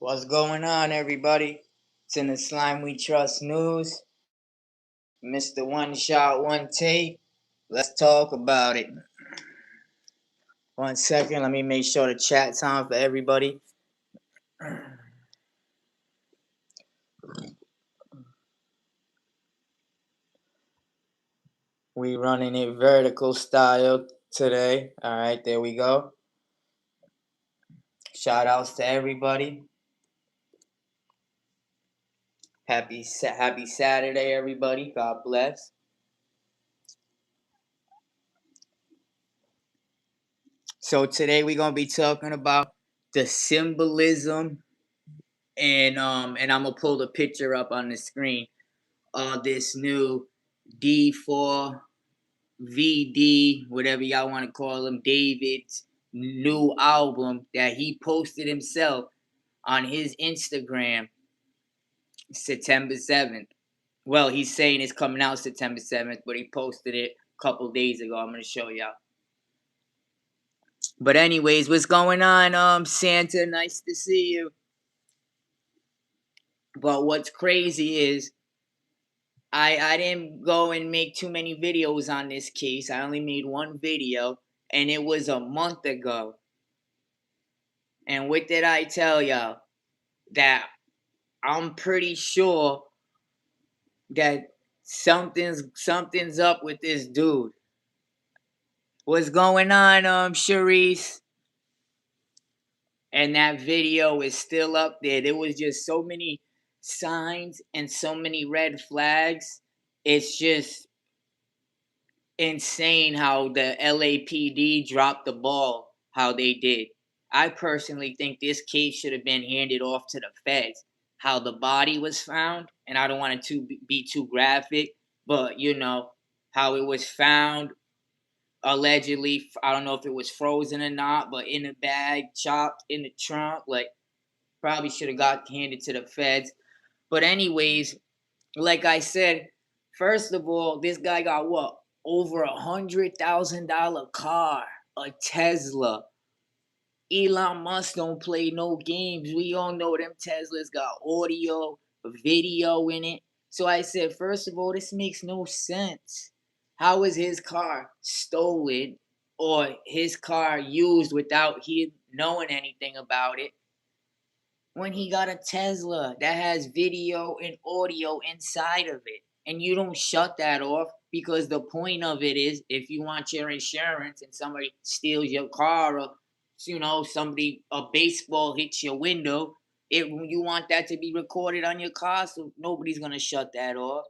What's going on, everybody? It's in the Slime We Trust news. Mr. One Shot, One Take. Let's talk about it. 1 second, let me make sure the chat's on for everybody. We running it vertical style today. All right, there we go. Shout outs to everybody. Happy Saturday, everybody. God bless. So today we're gonna be talking about the symbolism and I'm gonna pull the picture up on the screen of this new D4VD, whatever y'all want to call him, David's new album that he posted himself on his Instagram September 7th. Well, he's saying it's coming out September 7th, but he posted it a couple days ago. I'm going to show y'all. But anyways, what's going on, Santa? Nice to see you. But what's crazy is I didn't go and make too many videos on this case. I only made one video, and it was a month ago. And what did I tell y'all? That I'm pretty sure that something's up with this dude. What's going on, Sharice? And that video is still up there. There was just so many signs and so many red flags. It's just insane how the LAPD dropped the ball, how they did. I personally think this case should have been handed off to the feds. How the body was found, and I don't want it to be too graphic, but you know, how it was found allegedly. I don't know if it was frozen or not, but in a bag, chopped in the trunk, like probably should have got handed to the feds. But anyways, like I said, first of all, this guy got what? Over $100,000 car, a Tesla. Elon Musk don't play no games. We all know them Teslas got audio, video in it. So I said, first of all, this makes no sense. How is his car stolen or his car used without him knowing anything about it when he got a Tesla that has video and audio inside of it? And you don't shut that off because the point of it is if you want your insurance and somebody steals your car or a baseball hits your window, you want that to be recorded on your car, so nobody's gonna shut that off.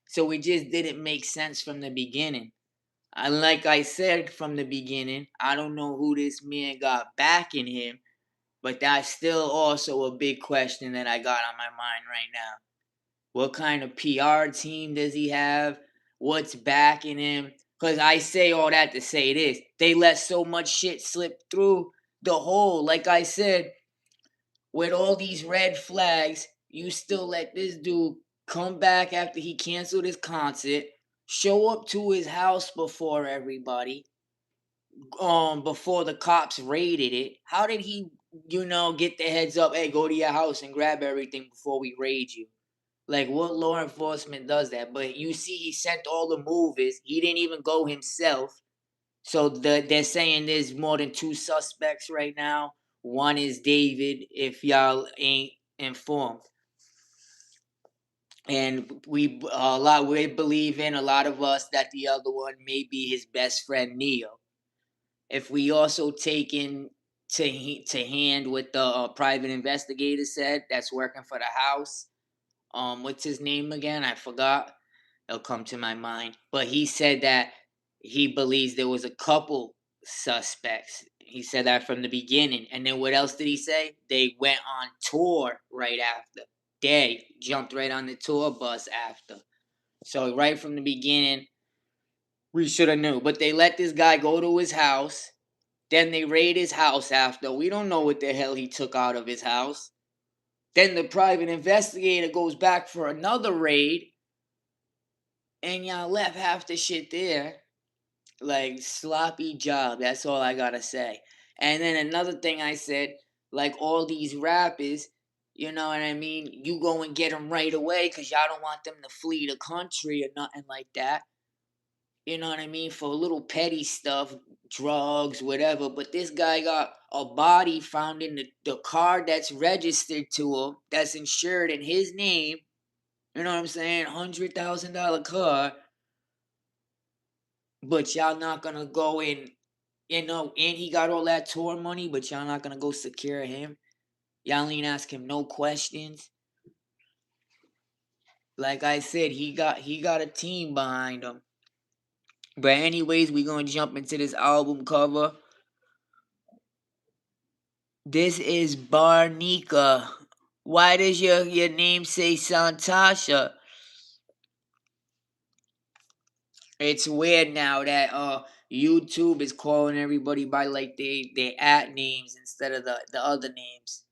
So it just didn't make sense from the beginning. And like I said from the beginning, I don't know who this man got backing him, but that's still also a big question that I got on my mind right now. What kind of PR team does he have? What's backing him? Because I say all that to say this. They let so much shit slip through the hole. Like I said, with all these red flags, you still let this dude come back after he canceled his concert, show up to his house before everybody, before the cops raided it. How did he, get the heads up, hey, go to your house and grab everything before we raid you? Like, what law enforcement does that? But you see, he sent all the movers. He didn't even go himself. So they're saying there's more than two suspects right now. One is David, if y'all ain't informed. And we believe in, a lot of us, that the other one may be his best friend Neo. If we also take in to hand what the private investigator said that's working for the house, what's his name again? I forgot. It'll come to my mind. But he said that he believes there was a couple suspects. He said that from the beginning. And then what else did he say? They went on tour right after. They jumped right on the tour bus after. So right from the beginning, we should have knew. But they let this guy go to his house. Then they raid his house after. We don't know what the hell he took out of his house. Then the private investigator goes back for another raid. And y'all left half the shit there. Like, sloppy job. That's all I gotta say. And then another thing I said, like all these rappers, You know what I mean? You go and get them right away because y'all don't want them to flee the country or nothing like that. You know what I mean? For little petty stuff, drugs, whatever. But this guy got a body found in the car that's registered to him, that's insured in his name. You know what I'm saying? $100,000 car. But y'all not gonna go in, and he got all that tour money, but y'all not gonna go secure him. Y'all ain't ask him no questions. Like I said, he got a team behind him. But anyways, we gonna jump into this album cover. This is Barnica. Why does your name say Santasha? It's weird now that YouTube is calling everybody by like they at names instead of the other names.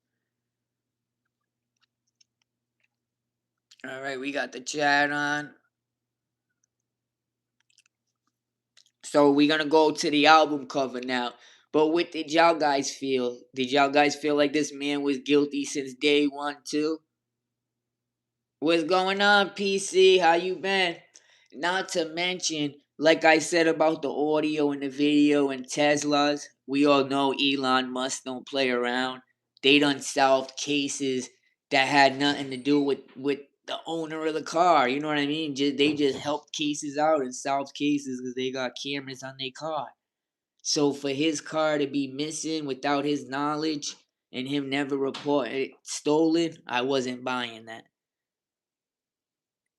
All right, we got the chat on. So we're gonna go to the album cover now. But what did y'all guys feel? Did y'all guys feel like this man was guilty since day one too? What's going on, PC? How you been? Not to mention, like I said about the audio and the video and Teslas, we all know Elon Musk don't play around. They done solved cases that had nothing to do with the owner of the car. You know what I mean? They just helped cases out and solved cases because they got cameras on their car. So for his car to be missing without his knowledge and him never report it stolen, I wasn't buying that.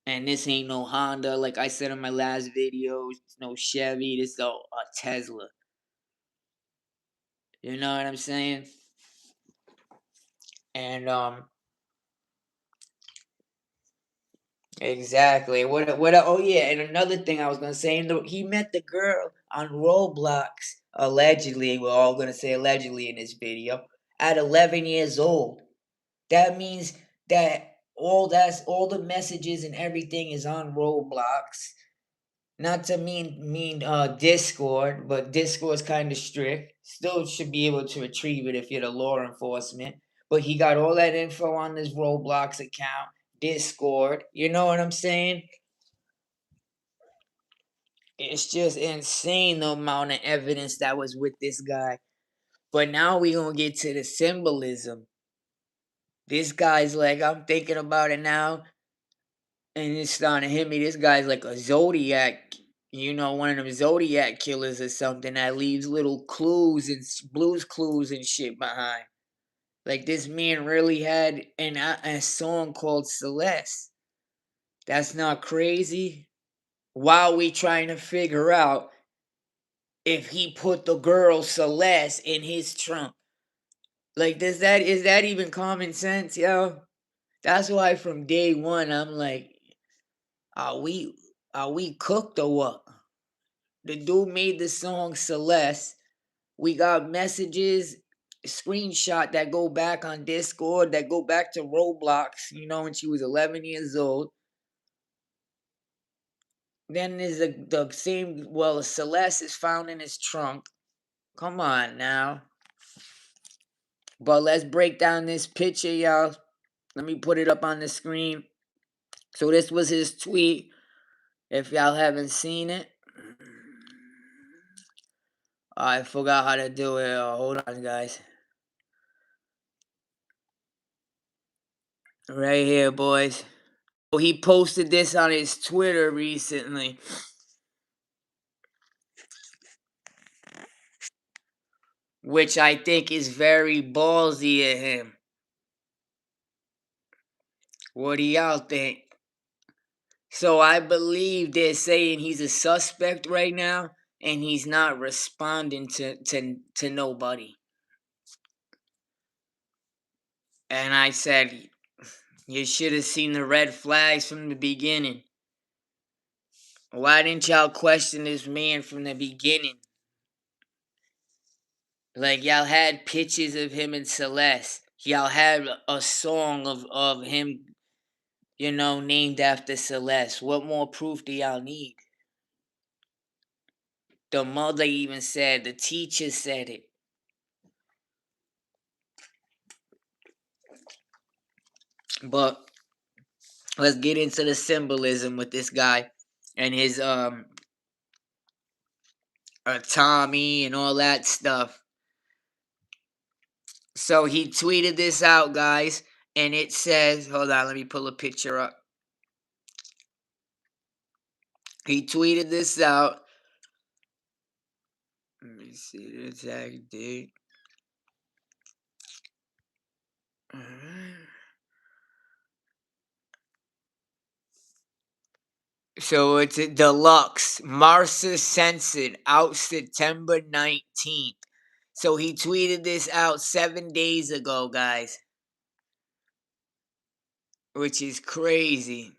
And this ain't no Honda, like I said in my last video. It's no Chevy. This is a Tesla. You know what I'm saying? And exactly. What? Oh yeah. And another thing I was gonna say, he met the girl on Roblox. Allegedly, we're all gonna say allegedly in this video. At 11 years old. That means that all the messages and everything is on Roblox. Not to mean Discord, but Discord's kind of strict. Still should be able to retrieve it if you're the law enforcement. But he got all that info on his Roblox account, Discord. You know what I'm saying? It's just insane the amount of evidence that was with this guy. But now we gonna get to the symbolism. This guy's like, I'm thinking about it now, and it's starting to hit me. This guy's like a Zodiac, one of them Zodiac killers or something that leaves little clues and blues clues and shit behind. Like this man really had a song called Celeste. That's not crazy. While we trying to figure out if he put the girl Celeste in his trunk. Like, is that even common sense, yo? That's why from day one I'm like, are we cooked or what? The dude made the song Celeste. We got messages, screenshot that go back on Discord, that go back to Roblox, when she was 11 years old. Then there's the same, well, Celeste is found in his trunk. Come on now. But let's break down this picture, y'all. Let me put it up on the screen. So this was his tweet. If y'all haven't seen it. I forgot how to do it. Hold on, guys. Right here, boys. He posted this on his Twitter recently. Which I think is very ballsy of him. What do y'all think? So I believe they're saying he's a suspect right now, and he's not responding to nobody. And I said, you should have seen the red flags from the beginning. Why didn't y'all question this man from the beginning? Like, y'all had pictures of him and Celeste. Y'all had a song of him, named after Celeste. What more proof do y'all need? The mother even said, the teacher said it. But let's get into the symbolism with this guy and his Tommy and all that stuff. So he tweeted this out, guys, and it says, hold on, let me pull a picture up. He tweeted this out. Let me see the exact date. So it's a deluxe Marsa Censored out September 19th. So he tweeted this out 7 days ago, guys, which is crazy.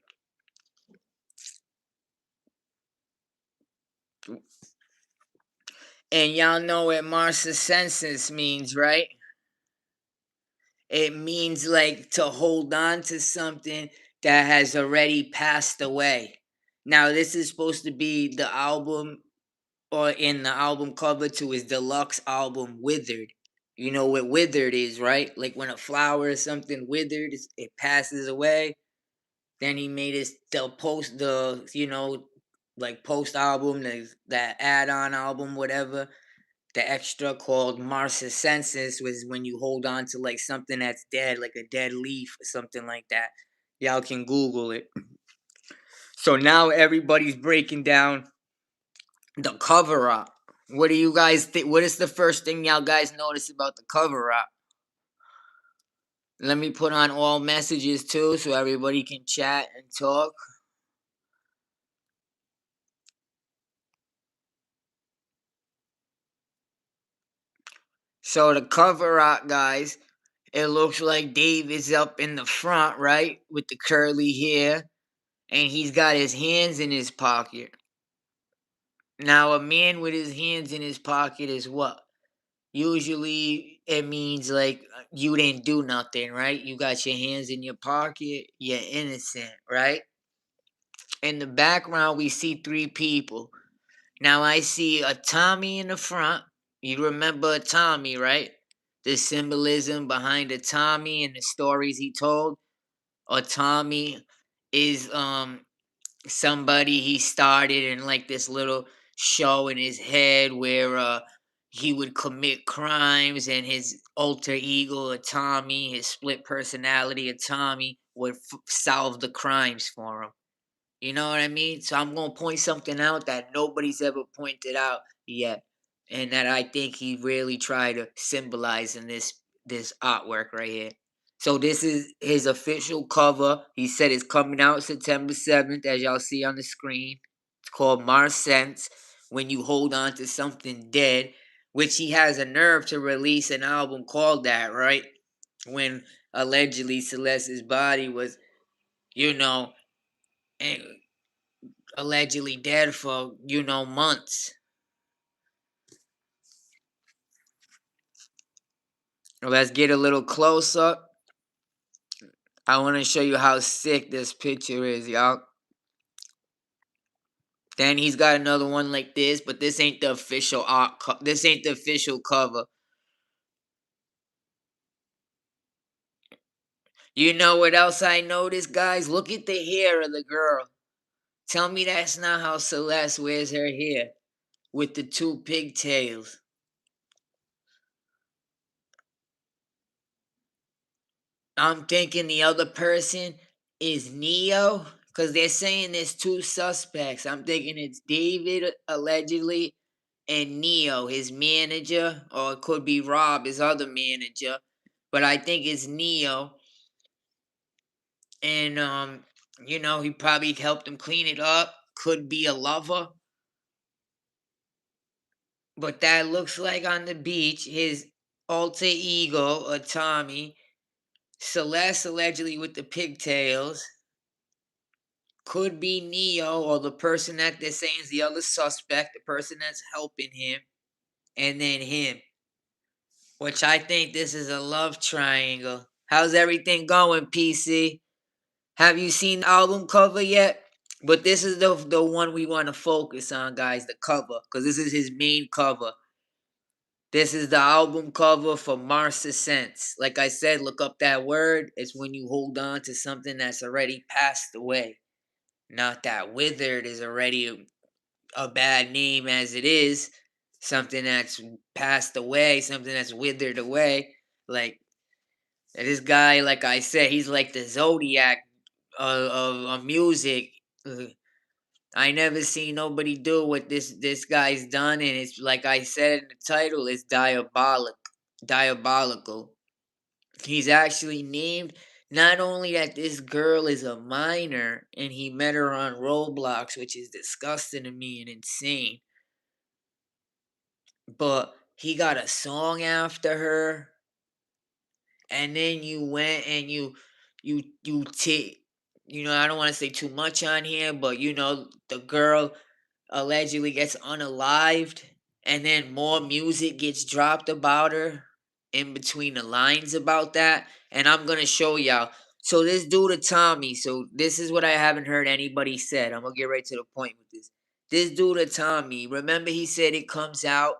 And y'all know what Marsa Census means, right? It means like to hold on to something that has already passed away. Now, this is supposed to be the album, or in the album cover to his deluxe album, Withered. You know what withered is, right? Like when a flower or something withered, it passes away. Then he made his like post album, that add-on album, whatever. The extra called Marsa Census was when you hold on to like something that's dead, like a dead leaf or something like that. Y'all can Google it. So now everybody's breaking down the cover up. What do you guys think? What is the first thing y'all guys notice about the cover up? Let me put on all messages too so everybody can chat and talk. So the cover art, guys, it looks like Dave is up in the front, right? With the curly hair. And he's got his hands in his pocket. Now, a man with his hands in his pocket is what? Usually it means like you didn't do nothing, right? You got your hands in your pocket, you're innocent, right? In the background, we see three people. Now, I see a Tommy in the front. You remember a Tommy, right? The symbolism behind a Tommy and the stories he told. A Tommy is somebody he started in like this little show in his head where he would commit crimes, and his alter ego, a Tommy, his split personality, a Tommy, would solve the crimes for him. You know what I mean? So I'm gonna point something out that nobody's ever pointed out yet, and that I think he really tried to symbolize in this artwork right here. So this is his official cover. He said it's coming out September 7th, as y'all see on the screen. It's called Mars Sense. When you hold on to something dead, which he has a nerve to release an album called that, right? When allegedly Celeste's body was, you know, eh, allegedly dead for, months. Let's get a little close up. I want to show you how sick this picture is, y'all. Then he's got another one like this, but this ain't the official art. This ain't the official cover. You know what else I noticed, guys? Look at the hair of the girl. Tell me that's not how Celeste wears her hair, with the two pigtails. I'm thinking the other person is Neo, because they're saying there's two suspects. I'm thinking it's David, allegedly, and Neo, his manager, or it could be Rob, his other manager. But I think it's Neo. And he probably helped him clean it up. Could be a lover. But that looks like on the beach, his alter ego, or Tommy, Celeste allegedly with the pigtails. Could be Neo, or the person that they're saying is the other suspect, the person that's helping him, and then him. Which I think this is a love triangle. How's everything going, PC? Have you seen the album cover yet? But this is the one we want to focus on, guys, the cover, because this is his main cover. This is the album cover for Mars Sense. Like I said, look up that word. It's when you hold on to something that's already passed away. Not that withered is already a bad name as it is. Something that's passed away, something that's withered away. Like this guy, like I said, he's like the Zodiac of music. Uh, I never seen nobody do what this guy's done, and it's like I said in the title, it's diabolical. He's actually named not only that this girl is a minor and he met her on Roblox, which is disgusting to me and insane, but he got a song after her, and then you went and you take, I don't want to say too much on here, but the girl allegedly gets unalived, and then more music gets dropped about her in between the lines about that. And I'm gonna show y'all. So this dude Tommy, so this is what I haven't heard anybody said. I'm gonna get right to the point with this. This dude Tommy, remember he said it comes out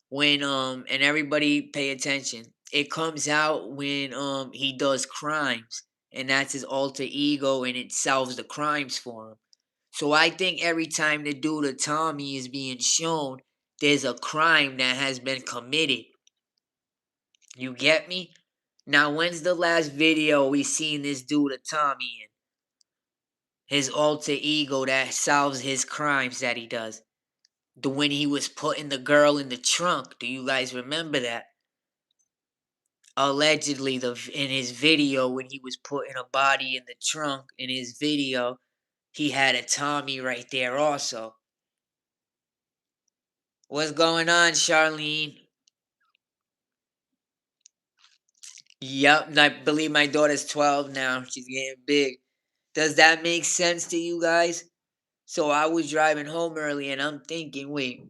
when and everybody pay attention. It comes out when he does crimes, and that's his alter ego, and it solves the crimes for him. So I think every time the dude Tommy is being shown, there's a crime that has been committed. You get me? Now, when's the last video we seen this dude Tommy in? His alter ego that solves his crimes that he does. The when he was putting the girl in the trunk. Do you guys remember that? Allegedly, in his video when he was putting a body in the trunk in his video, he had a Tommy right there also. What's going on, Charlene? Yep, I believe my daughter's 12 now. She's getting big. Does that make sense to you guys? So I was driving home early and I'm thinking, wait,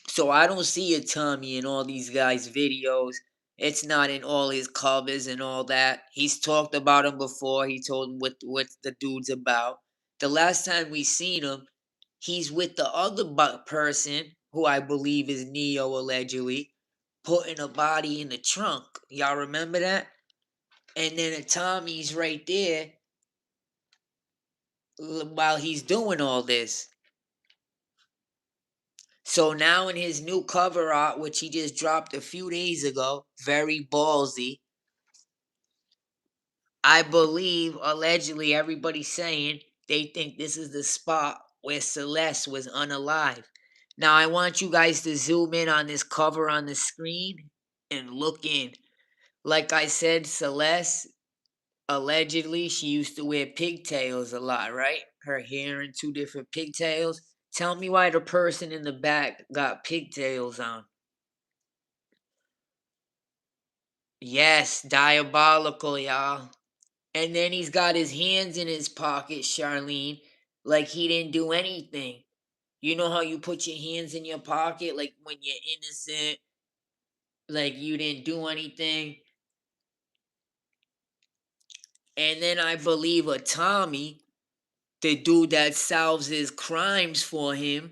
so I don't see a Tommy in all these guys' videos. It's not in all his covers and all that. He's talked about him before. He told him what the dude's about. The last time we seen him, he's with the other person who I believe is Neo allegedly, putting a body in the trunk. Y'all remember that? And then a Tommy's right there while he's doing all this. So now in his new cover art, which he just dropped a few days ago, very ballsy, I believe allegedly everybody's saying they think this is the spot where Celeste was unalive. Now I want you guys to zoom in on this cover on the screen and look in. Like I said, Celeste, allegedly, she used to wear pigtails a lot, right? Her hair in two different pigtails. Tell me why the person in the back got pigtails on. Yes, diabolical, y'all. And then he's got his hands in his pocket, Charlene, like he didn't do anything. You know how you put your hands in your pocket, like when you're innocent, like you didn't do anything. And then I believe a Tommy, the dude that solves his crimes for him,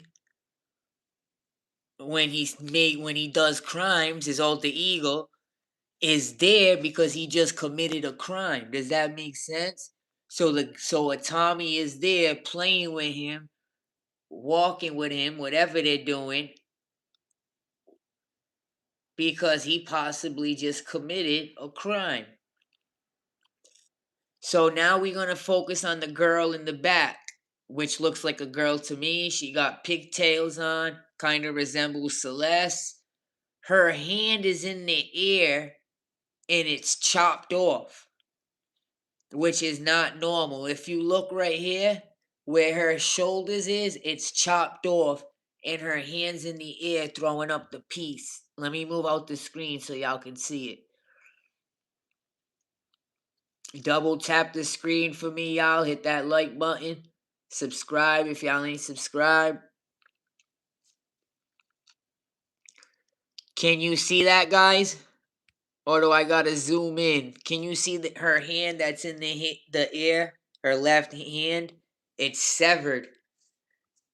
when he does crimes, his alter ego is there because he just committed a crime. Does that make sense? So a Tommy is there playing with him, walking with him, whatever they're doing, because he possibly just committed a crime. So now we're gonna focus on the girl in the back, which looks like a girl to me. She got pigtails on, kind of resembles Celeste. Her hand is in the air and it's chopped off, which is not normal. If you look right here where her shoulders is, it's chopped off and her hands in the air throwing up the piece. Let me move out the screen so y'all can see it. Double tap the screen for me, y'all. Hit that like button. Subscribe if y'all ain't subscribed. Can you see that, guys? Or do I gotta zoom in? Can you see her hand that's in the air? Her left hand? It's severed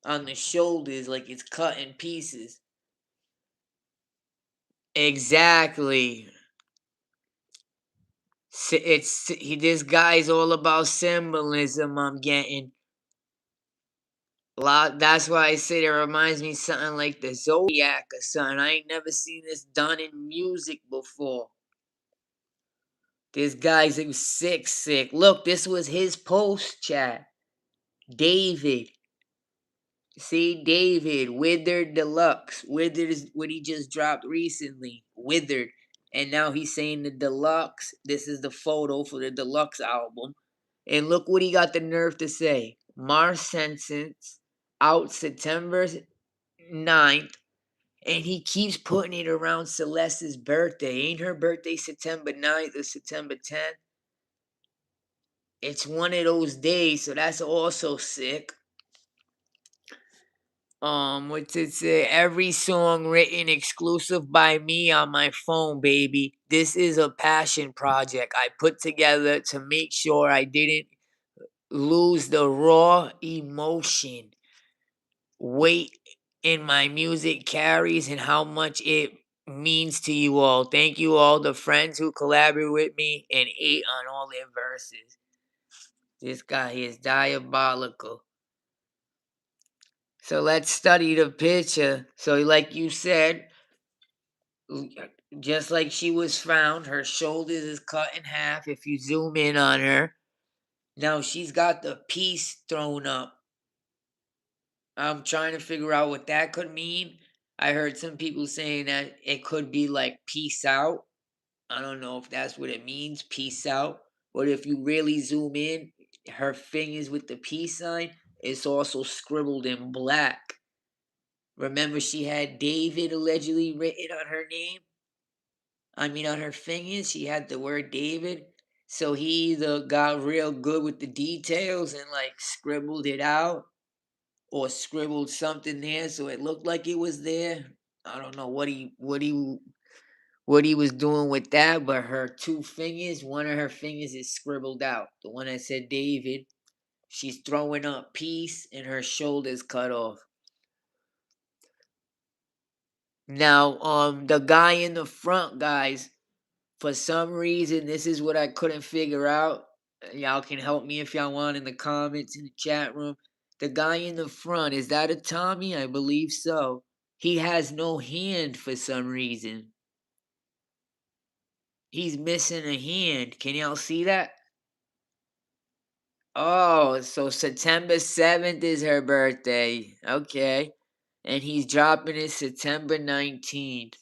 on the shoulders like it's cut in pieces. Exactly. This guy's all about symbolism. I'm getting a lot. That's why I said it reminds me something like the Zodiac or something. I ain't never seen this done in music before. This guy's sick, sick. Look, this was his post chat. David. See, David, Withered Deluxe. Withered is what he just dropped recently. Withered. And now he's saying the deluxe. This is the photo for the deluxe album. And look what he got the nerve to say. Mars Sentence out September 9th. And he keeps putting it around Celeste's birthday. Ain't her birthday September 9th or September 10th? It's one of those days, so that's also sick. What's it say? Every song written exclusive by me on my phone, baby. This is a passion project I put together to make sure I didn't lose the raw emotion, weight in my music carries, and how much it means to you all. Thank you all, the friends who collaborate with me and ate on all their verses. This guy is diabolical. So let's study the picture. So, like you said, just like she was found, her shoulders is cut in half if you zoom in on her. Now she's got the piece thrown up. I'm trying to figure out what that could mean. I heard some people saying that it could be like peace out. I don't know if that's what it means, peace out. But if you really zoom in, her fingers with the peace sign, it's also scribbled in black. Remember, she had David allegedly written on her name? I mean, on her fingers, she had the word David. So he either got real good with the details and like scribbled it out, or scribbled something there so it looked like it was there. I don't know what he was doing with that, but her two fingers, one of her fingers is scribbled out. The one that said David, she's throwing up peace and her shoulders cut off. Now, the guy in the front, guys, for some reason, this is what I couldn't figure out. Y'all can help me if y'all want in the comments in the chat room. The guy in the front, is that a Tommy? I believe so. He has no hand for some reason. He's missing a hand. Can y'all see that? Oh, so September 7th is her birthday. Okay. And he's dropping it September 19th.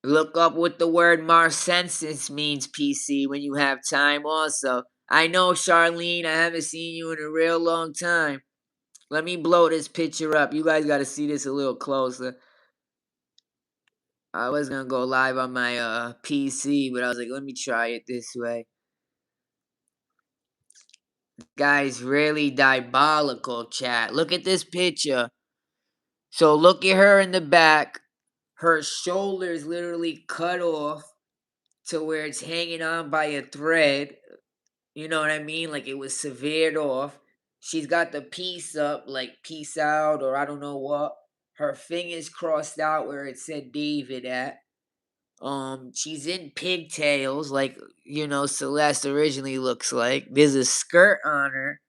Look up what the word Marsensis means, PC, when you have time also. I know, Charlene, I haven't seen you in a real long time. Let me blow this picture up. You guys got to see this a little closer. I was going to go live on my PC, but I was like, let me try it this way. Guy's really diabolical, chat. Look at this picture. So look at her in the back. Her shoulder's literally cut off to where it's hanging on by a thread. You know what I mean? Like it was severed off. She's got the piece up, like peace out, or I don't know what. Her fingers crossed out where it said David at. She's in pigtails, like Celeste originally looks like. There's a skirt on her.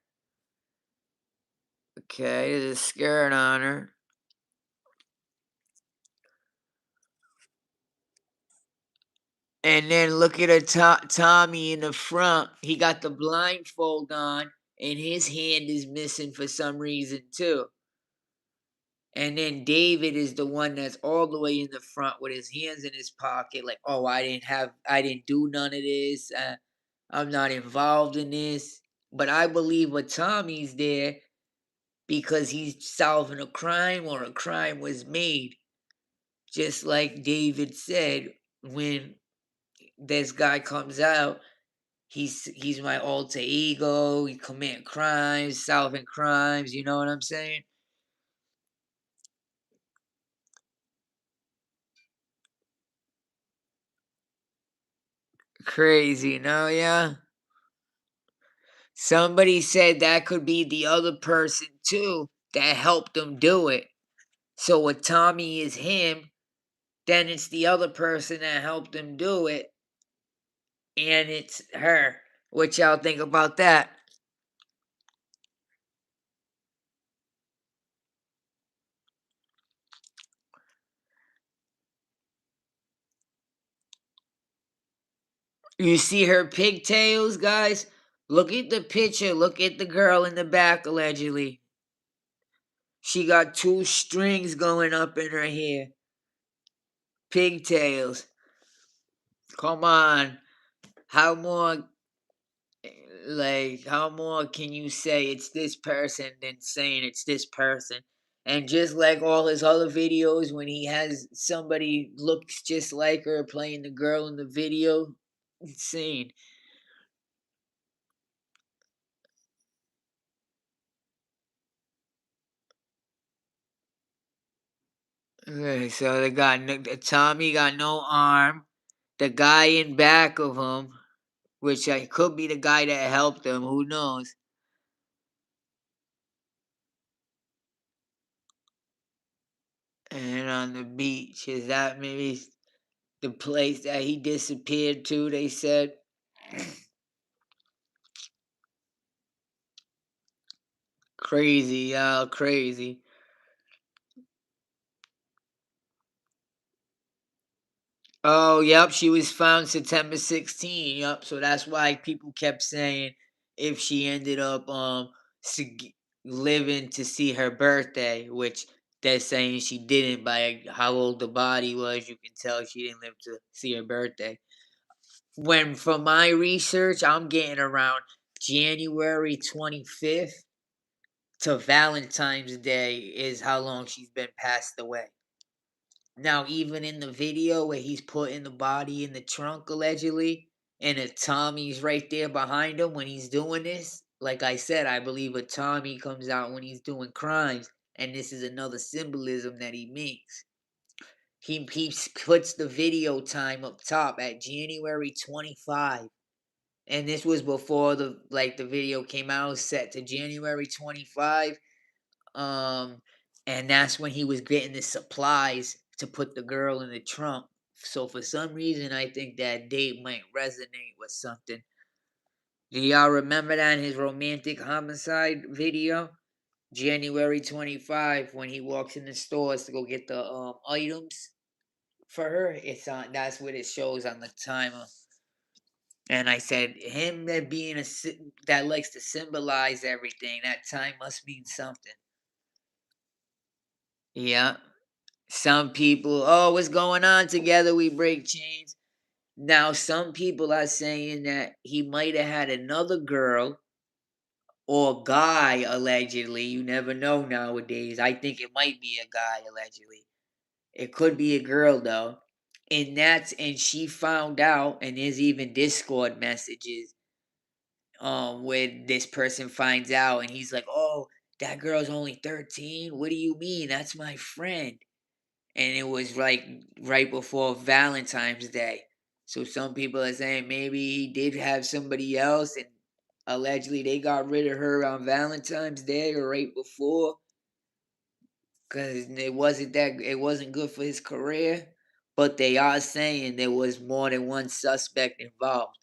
Okay, there's a skirt on her. And then look at Tommy in the front. He got the blindfold on, and his hand is missing for some reason too. And then David is the one that's all the way in the front with his hands in his pocket, like, "Oh, I didn't do none of this. I'm not involved in this." But I believe what Tommy's there because he's solving a crime or a crime was made, just like David said when this guy comes out. He's my alter ego. He commit crimes, solving crimes. You know what I'm saying? Crazy, no? Yeah. Somebody said that could be the other person too. that helped him do it. So if Tommy is him, then it's the other person that helped him do it, and it's her. What y'all think about that? You see her pigtails, guys? Look at the picture. Look at the girl in the back, allegedly. She got 2 strings going up in her hair. Pigtails. Come on. How more, how more can you say it's this person than saying it's this person? And just like all his other videos, when he has somebody looks just like her playing the girl in the video, insane. Okay, so they got Tommy got no arm. The guy in back of him, which could be the guy that helped him. Who knows? And on the beach, is that maybe the place that he disappeared to? They said. Crazy, y'all, crazy. Oh, yep, she was found September 16. Yep, so that's why people kept saying if she ended up living to see her birthday, which they're saying she didn't by how old the body was. You can tell she didn't live to see her birthday. When from my research, I'm getting around January 25th to Valentine's Day is how long she's been passed away. Now, even in the video where he's putting the body in the trunk allegedly, and a Tommy's right there behind him when he's doing this, like I said, I believe a Tommy comes out when he's doing crimes, and this is another symbolism that he makes. He puts the video time up top at January 25. And this was before the video came out, set to January 25. Um, and that's when he was getting the supplies to put the girl in the trunk. So for some reason, I think that date might resonate with something. Do y'all remember that in his romantic homicide video? January 25, when he walks in the stores to go get the items for her. It's on. That's what it shows on the timer. And I said, him that being that likes to symbolize everything. That time must mean something. Yeah. Some people, oh, what's going on? Together we break chains. Now, some people are saying that he might have had another girl or guy, allegedly. You never know nowadays. I think it might be a guy, allegedly. It could be a girl, though. And she found out, and there's even Discord messages where this person finds out, and he's like, oh, that girl's only 13? What do you mean? That's my friend. And it was like right before Valentine's Day. So some people are saying maybe he did have somebody else, and allegedly they got rid of her on Valentine's Day or right before, because it wasn't good for his career. But they are saying there was more than one suspect involved,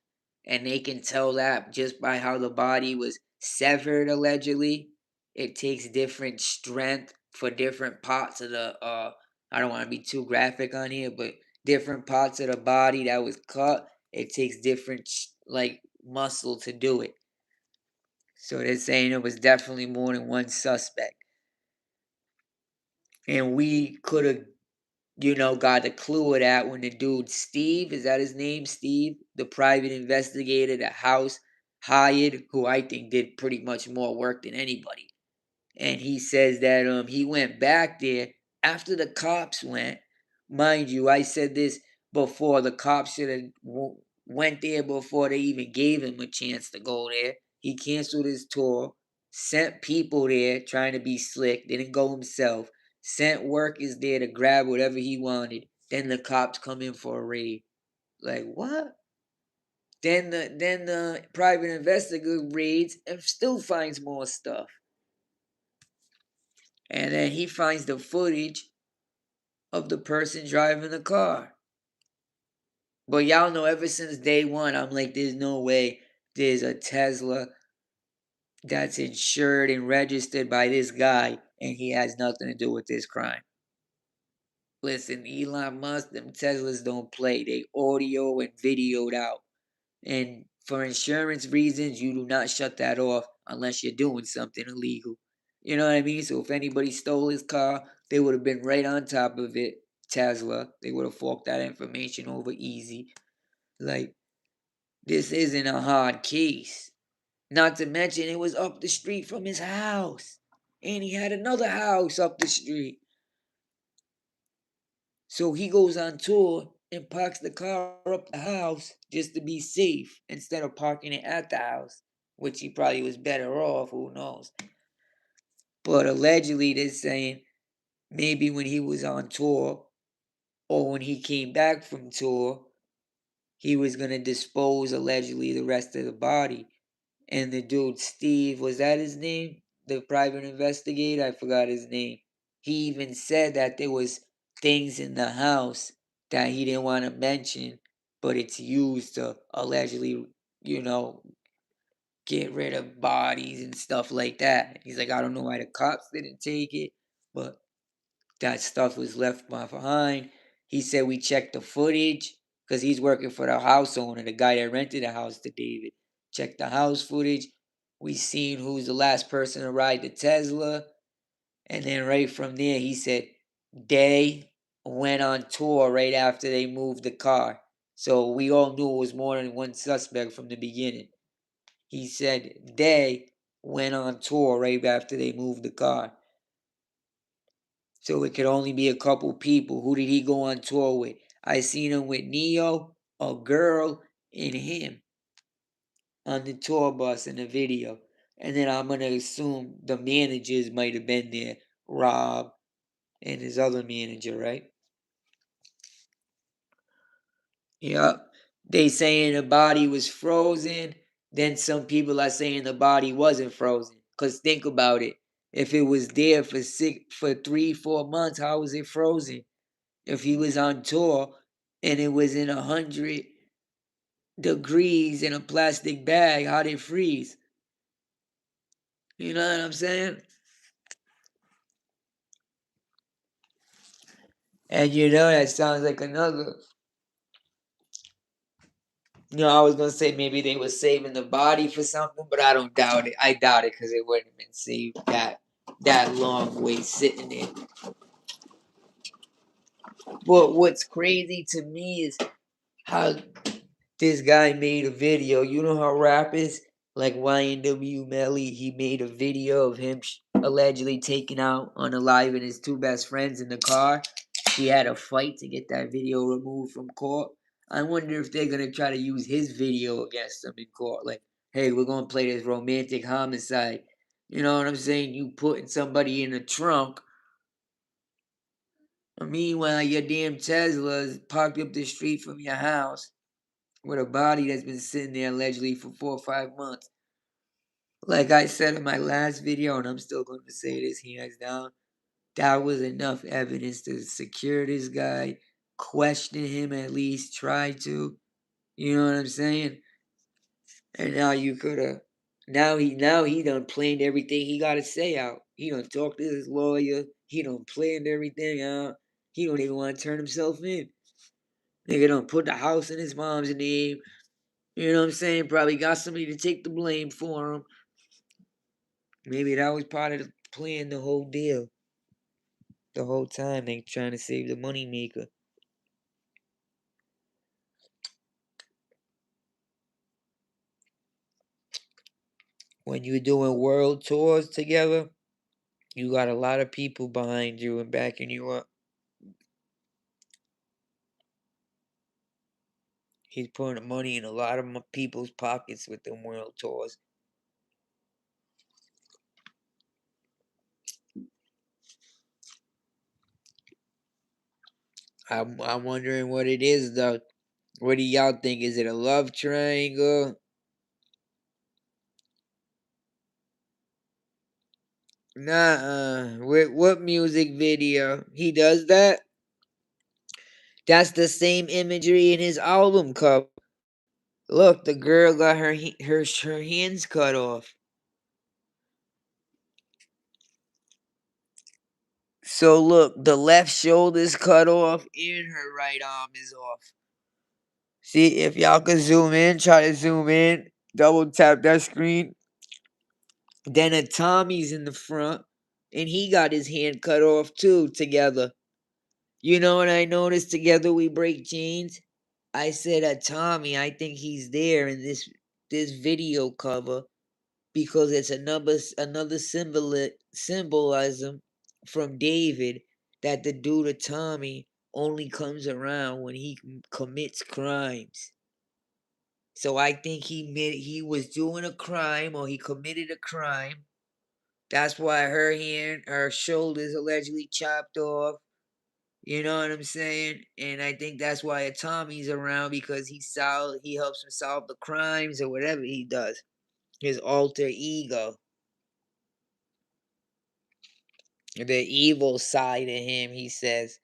and they can tell that just by how the body was severed allegedly. It takes different strength for different parts of the I don't want to be too graphic on here, but different parts of the body that was cut, it takes different like muscle to do it. So they're saying it was definitely more than one suspect. And we could have, got the clue of that when the dude Steve, is that his name? Steve, the private investigator, the house hired, who I think did pretty much more work than anybody. And he says that he went back there after the cops went. Mind you, I said this before. The cops should have went there before they even gave him a chance to go there. He canceled his tour, sent people there trying to be slick, didn't go himself, sent workers there to grab whatever he wanted. Then the cops come in for a raid. Like what? Then the private investigator raids and still finds more stuff. And then he finds the footage of the person driving the car. But y'all know ever since day one, I'm like, there's no way there's a Tesla that's insured and registered by this guy and he has nothing to do with this crime. Listen, Elon Musk, them Teslas don't play. They audio and videoed out. And for insurance reasons, you do not shut that off unless you're doing something illegal. You know what I mean? So if anybody stole his car, they would have been right on top of it. Tesla, they would have forked that information over easy. Like, this isn't a hard case. Not to mention, it was up the street from his house. And he had another house up the street. So he goes on tour and parks the car up the house just to be safe instead of parking it at the house, which he probably was better off, who knows. But allegedly, they're saying maybe when he was on tour or when he came back from tour, he was going to dispose allegedly the rest of the body. And the dude, Steve, was that his name? The private investigator? I forgot his name. He even said that there was things in the house that he didn't want to mention, but it's used to allegedly, you know, get rid of bodies and stuff like that. He's like, I don't know why the cops didn't take it, but that stuff was left behind. He said we checked the footage because he's working for the house owner, the guy that rented the house to David. Checked the house footage. We seen who's the last person to ride the Tesla. And then right from there, he said they went on tour right after they moved the car. So we all knew it was more than one suspect from the beginning. He said they went on tour right after they moved the car. So it could only be a couple people. Who did he go on tour with? I seen him with Neo, a girl, and him on the tour bus in the video. And then I'm gonna assume the managers might have been there, Rob and his other manager, right? Yep. They saying the body was frozen. Then some people are saying the body wasn't frozen. Cause think about it. If it was there for 3-4 months, how was it frozen? If he was on tour and it was in 100 degrees in a plastic bag, how'd it freeze? You know what I'm saying? And you know that sounds like another. I was gonna say maybe they were saving the body for something, but I don't doubt it. I doubt it because it wouldn't have been saved that long way sitting there. But what's crazy to me is how this guy made a video. You know how rappers like YNW Melly, he made a video of him allegedly taking out, unaliving his two best friends in the car. He had a fight to get that video removed from court. I wonder if they're gonna try to use his video against him in court. Like, hey, we're gonna play this romantic homicide. You know what I'm saying? You putting somebody in the trunk. Meanwhile, your damn Tesla's parked up the street from your house with a body that's been sitting there allegedly for 4 or 5 months. Like I said in my last video, and I'm still going to say this hands down, that was enough evidence to secure this guy, question him at least, try to. You know what I'm saying? And now you could have. Now he done planned everything he got to say out. He done talked to his lawyer. He done planned everything out. He don't even want to turn himself in. Nigga done put the house in his mom's name. You know what I'm saying? Probably got somebody to take the blame for him. Maybe that was part of the plan, the whole deal. The whole time they trying to save the money maker. When you're doing world tours together, you got a lot of people behind you and backing you up. He's putting money in a lot of people's pockets with them world tours. I'm wondering what it is though. What do y'all think? Is it a love triangle? Nah, what music video? He does that? That's the same imagery in his album cover. Look, the girl got her hands cut off. So look, the left shoulder's cut off and her right arm is off. See, if y'all can zoom in, try to zoom in, double tap that screen. Then a Tommy's in the front, and he got his hand cut off too, together. You know what I noticed? Together we break chains. I said at Tommy, I think he's there in this video cover because it's another symbolism from David that the dude of Tommy only comes around when he commits crimes. So I think he was doing a crime or he committed a crime. That's why her shoulders allegedly chopped off. You know what I'm saying? And I think that's why Tommy's around because he helps him solve the crimes or whatever he does. His alter ego. The evil side of him, he says.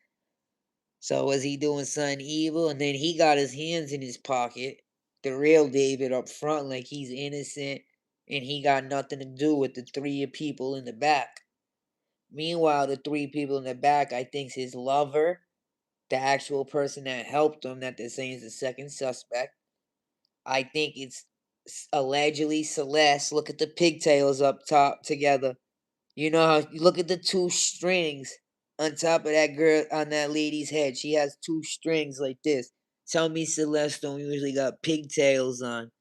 So was he doing something evil? And then he got his hands in his pocket. The real David up front, like he's innocent and he got nothing to do with the three people in the back. Meanwhile, the three people in the back, I think's his lover, the actual person that helped him, that they're saying is the second suspect. I think it's allegedly Celeste. Look at the pigtails up top together. You know how you look at the two strings on top of that girl on that lady's head. She has two strings like this. Tell me Celeste don't usually got pigtails on.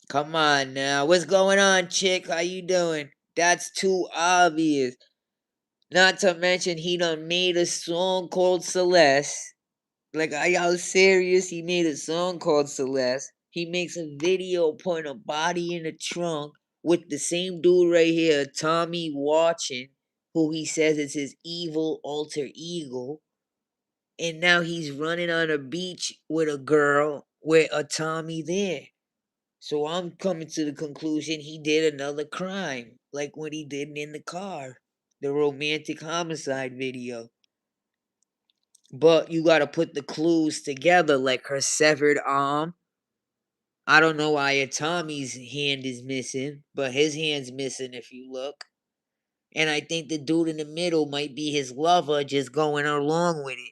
Come on now. What's going on, chick? How you doing? That's too obvious. Not to mention he done made a song called Celeste. Like, are y'all serious? He made a song called Celeste. He makes a video putting a body in the trunk with the same dude right here, Tommy watching, who he says is his evil alter ego. And now he's running on a beach with a girl with a Tommy there. So I'm coming to the conclusion he did another crime, like what he did in the car, the romantic homicide video. But you gotta put the clues together, like her severed arm. I don't know why Tommy's hand is missing, but his hand's missing if you look. And I think the dude in the middle might be his lover just going along with it.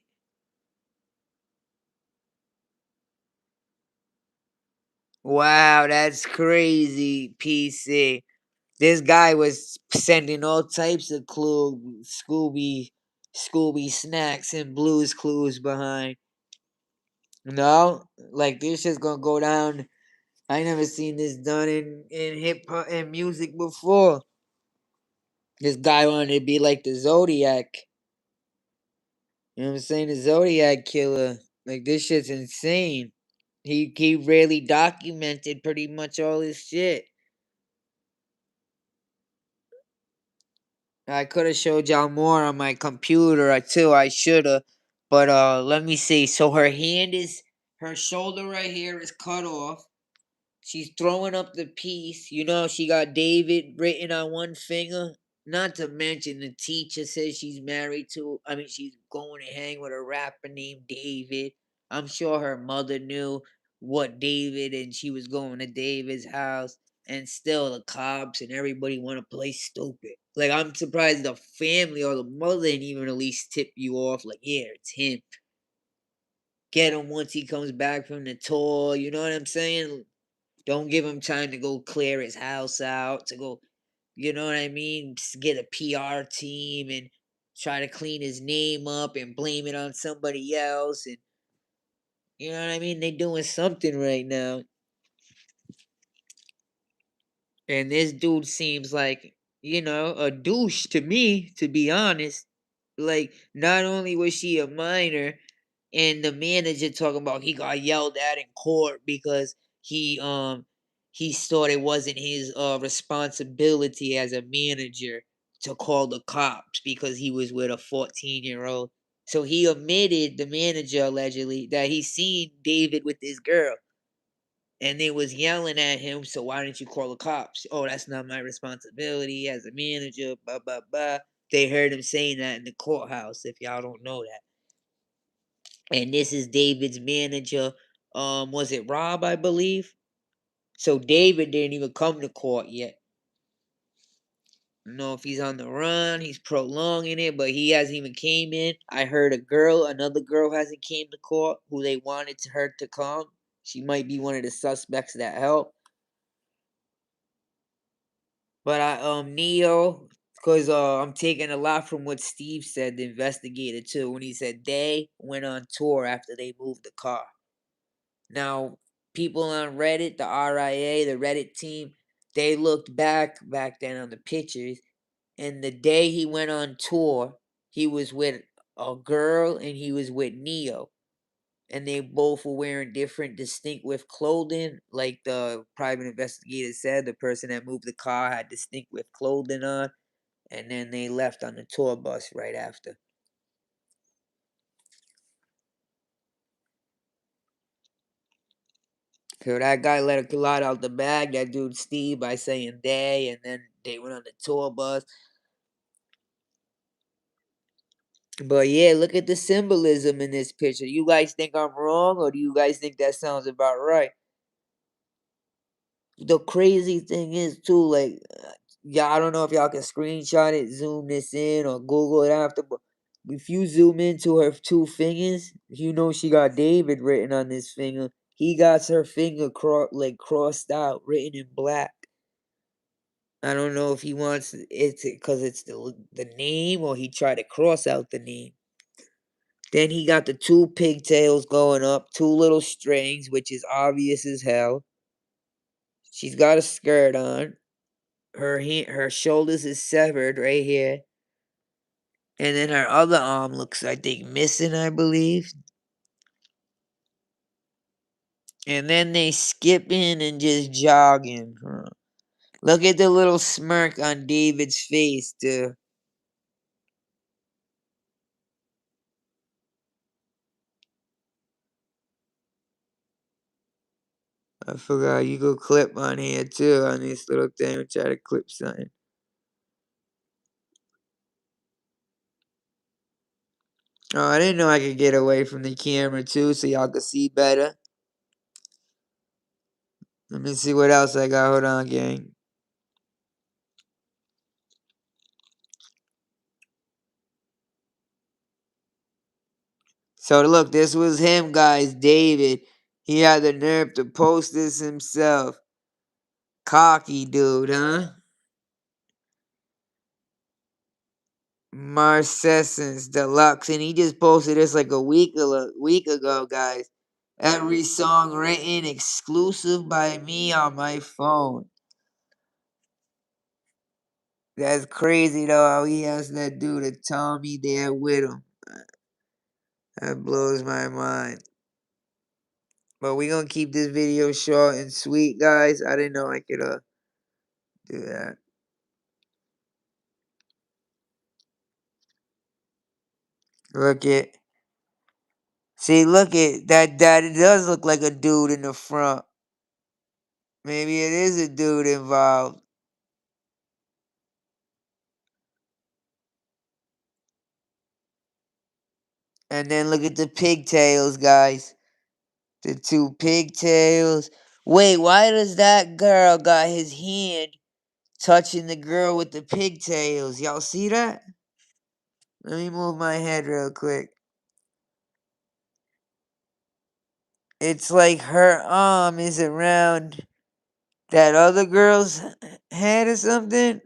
Wow, that's crazy, PC. This guy was sending all types of Scooby snacks and Blues Clues behind. No, like this is gonna go down. I never seen this done in hip hop and music before. This guy wanted to be like the Zodiac. You know what I'm saying? The Zodiac killer. Like this shit's insane. He really documented pretty much all his shit. I could have showed y'all more on my computer too. I shoulda. But let me see. So her shoulder right here is cut off. She's throwing up the piece. You know, she got David written on one finger. Not to mention the teacher says she's going to hang with a rapper named David. I'm sure her mother knew what David and she was going to David's house. And still the cops and everybody want to play stupid. Like, I'm surprised the family or the mother didn't even at least tip you off. Like, yeah, it's him. Get him once he comes back from the tour. You know what I'm saying? Don't give him time to go clear his house out, to go, you know what I mean? Get a PR team and try to clean his name up and blame it on somebody else. And, you know what I mean? They doing something right now. And this dude seems like, a douche to me, to be honest. Like, not only was she a minor, and the manager talking about he got yelled at in court because he thought it wasn't his responsibility as a manager to call the cops because he was with a 14-year-old. So he admitted, the manager allegedly, that he seen David with this girl. and they was yelling at him, so why didn't you call the cops? Oh, that's not my responsibility as a manager, blah, blah, blah. They heard him saying that in the courthouse, if y'all don't know that. And this is David's manager. Was it Rob, I believe? So David didn't even come to court yet. I don't know if he's on the run, he's prolonging it, but he hasn't even came in. I heard another girl hasn't came to court who they wanted her to come. She might be one of the suspects that helped. But Neo, because I'm taking a lot from what Steve said, the investigator too, when he said they went on tour after they moved the car. Now, people on Reddit, the RIA, the Reddit team, they looked back then on the pictures, and the day he went on tour, he was with a girl and he was with Neo. And they both were wearing different distinctive clothing. Like the private investigator said, the person that moved the car had distinctive clothing on. And then they left on the tour bus right after. So that guy let a lot out the bag, that dude Steve, by saying they, and then they went on the tour bus. But yeah, look at the symbolism in this picture. You guys think I'm wrong, or do you guys think that sounds about right? The crazy thing is too, like, yeah, I don't know if y'all can screenshot it, zoom this in, or Google it after. But if you zoom into her two fingers, you know she got David written on this finger. He got her finger crossed out, written in black. I don't know if he wants it because it's the name, or he tried to cross out the name. Then he got the two pigtails going up, two little strings, which is obvious as hell. She's got a skirt on. Her shoulders is severed right here. And then her other arm looks, I think, missing, I believe. And then they skipping and just jogging. Look at the little smirk on David's face, too. I forgot you could clip on here too, on this little thing. Try to clip something. Oh, I didn't know I could get away from the camera too, so y'all could see better. Let me see what else I got. Hold on, gang. So look, this was him, guys. David. He had the nerve to post this himself. Cocky dude, huh? Marcessence Deluxe, and he just posted this like a week ago, guys. Every song written exclusive by me on my phone. That's crazy though, how he has that dude, a Tommy, there with him. That blows my mind. But we gonna keep this video short and sweet, guys. I didn't know I could do that. Look at, see, look at that. That it does look like a dude in the front. Maybe it is a dude involved. And then look at the pigtails, guys. The two pigtails. Wait, why does that girl got his hand touching the girl with the pigtails? Y'all see that? Let me move my head real quick. It's like her arm is around that other girl's head or something.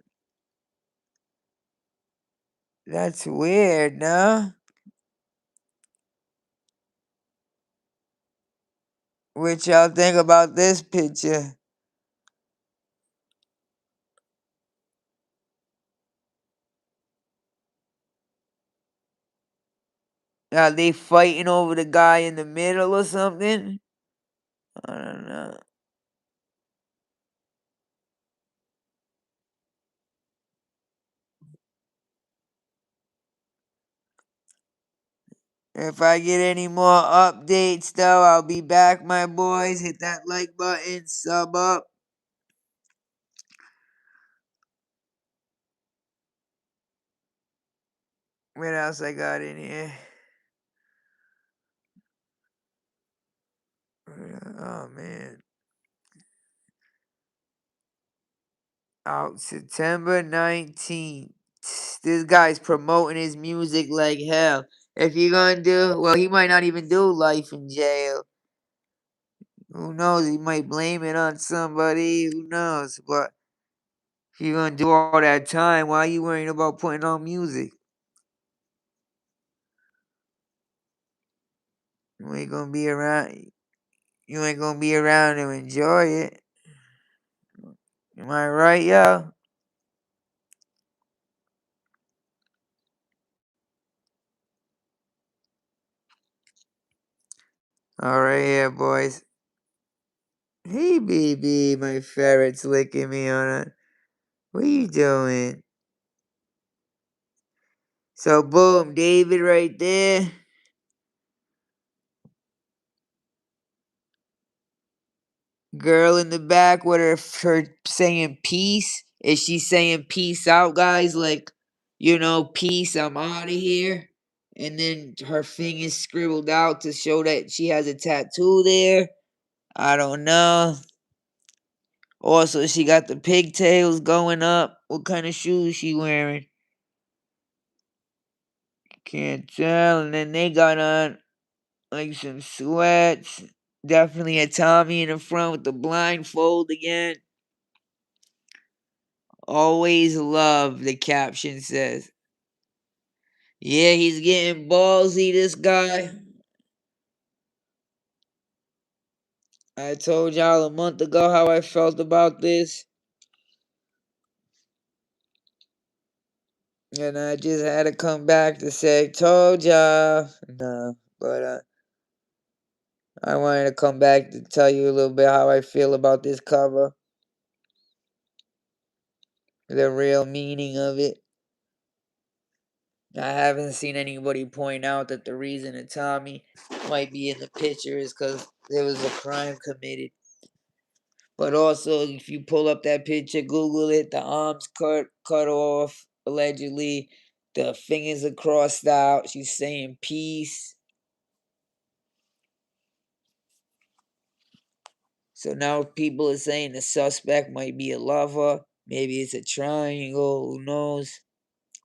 That's weird, no? What y'all think about this picture? Are they fighting over the guy in the middle or something? I don't know. If I get any more updates, though, I'll be back, my boys. Hit that like button, sub up. What else I got in here? Oh, man. Out September 19th. This guy's promoting his music like hell. If you're gonna do, well, he might not even do life in jail. Who knows? He might blame it on somebody. Who knows? But if you're gonna do all that time, why are you worrying about putting on music? You ain't gonna be around. You ain't gonna be around to enjoy it. Am I right, yo? All right, here, boys. Hey, baby, my ferret's licking me on it. What are you doing? So, boom, David right there. Girl in the back with her saying peace. Is she saying peace out, guys? Like, peace, I'm out of here. And then her fingers scribbled out to show that she has a tattoo there. I don't know. Also, she got the pigtails going up. What kind of shoes she wearing? Can't tell. And then they got on like some sweats. Definitely a Tommy in the front with the blindfold again. Always love, the caption says. Yeah, he's getting ballsy, this guy. I told y'all a month ago how I felt about this. And I just had to come back to say, told y'all. No, but I wanted to come back to tell you a little bit how I feel about this cover. The real meaning of it. I haven't seen anybody point out that the reason that Tommy might be in the picture is because there was a crime committed. But also, if you pull up that picture, Google it, the arms cut off, allegedly. The fingers are crossed out. She's saying peace. So now people are saying the suspect might be a lover. Maybe it's a triangle. Who knows?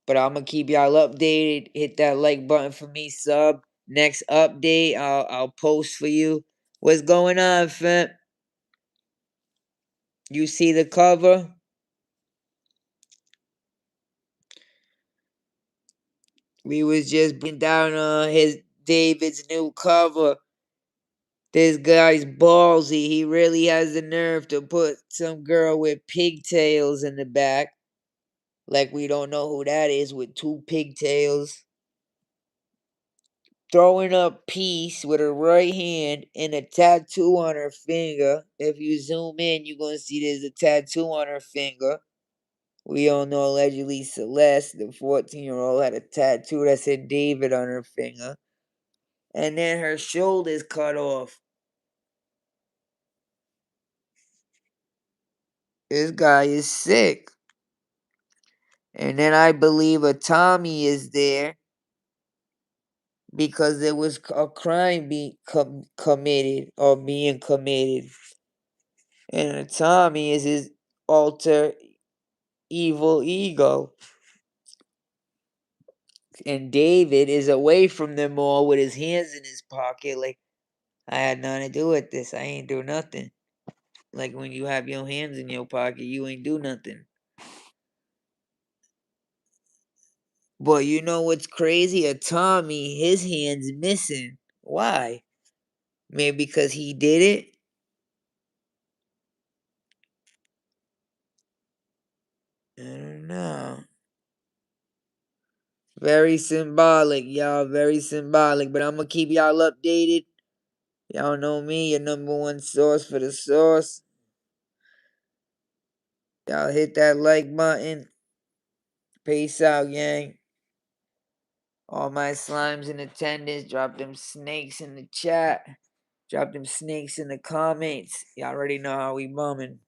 But I'm gonna keep y'all updated. Hit that like button for me, sub. Next update, I'll post for you. What's going on, fam? You see the cover? We was just breaking down his David's new cover. This guy's ballsy. He really has the nerve to put some girl with pigtails in the back. Like we don't know who that is with two pigtails. Throwing up peace with her right hand and a tattoo on her finger. If you zoom in, you're going to see there's a tattoo on her finger. We all know allegedly Celeste, the 14-year-old, had a tattoo that said David on her finger. And then her shoulders cut off. This guy is sick. And then I believe a Tommy is there because there was a crime being committed or being committed. And a Tommy is his alter evil ego. And David is away from them all with his hands in his pocket, like, I had nothing to do with this. I ain't do nothing. Like when you have your hands in your pocket, you ain't do nothing. But you know what's crazy? A Tommy, his hand's missing. Why? Maybe because he did it? I don't know. Very symbolic, y'all. Very symbolic. But I'm going to keep y'all updated. Y'all know me, your number one source for the sauce. Y'all hit that like button. Peace out, gang. All my slimes in attendance, drop them snakes in the chat. Drop them snakes in the comments. Y'all already know how we bumming.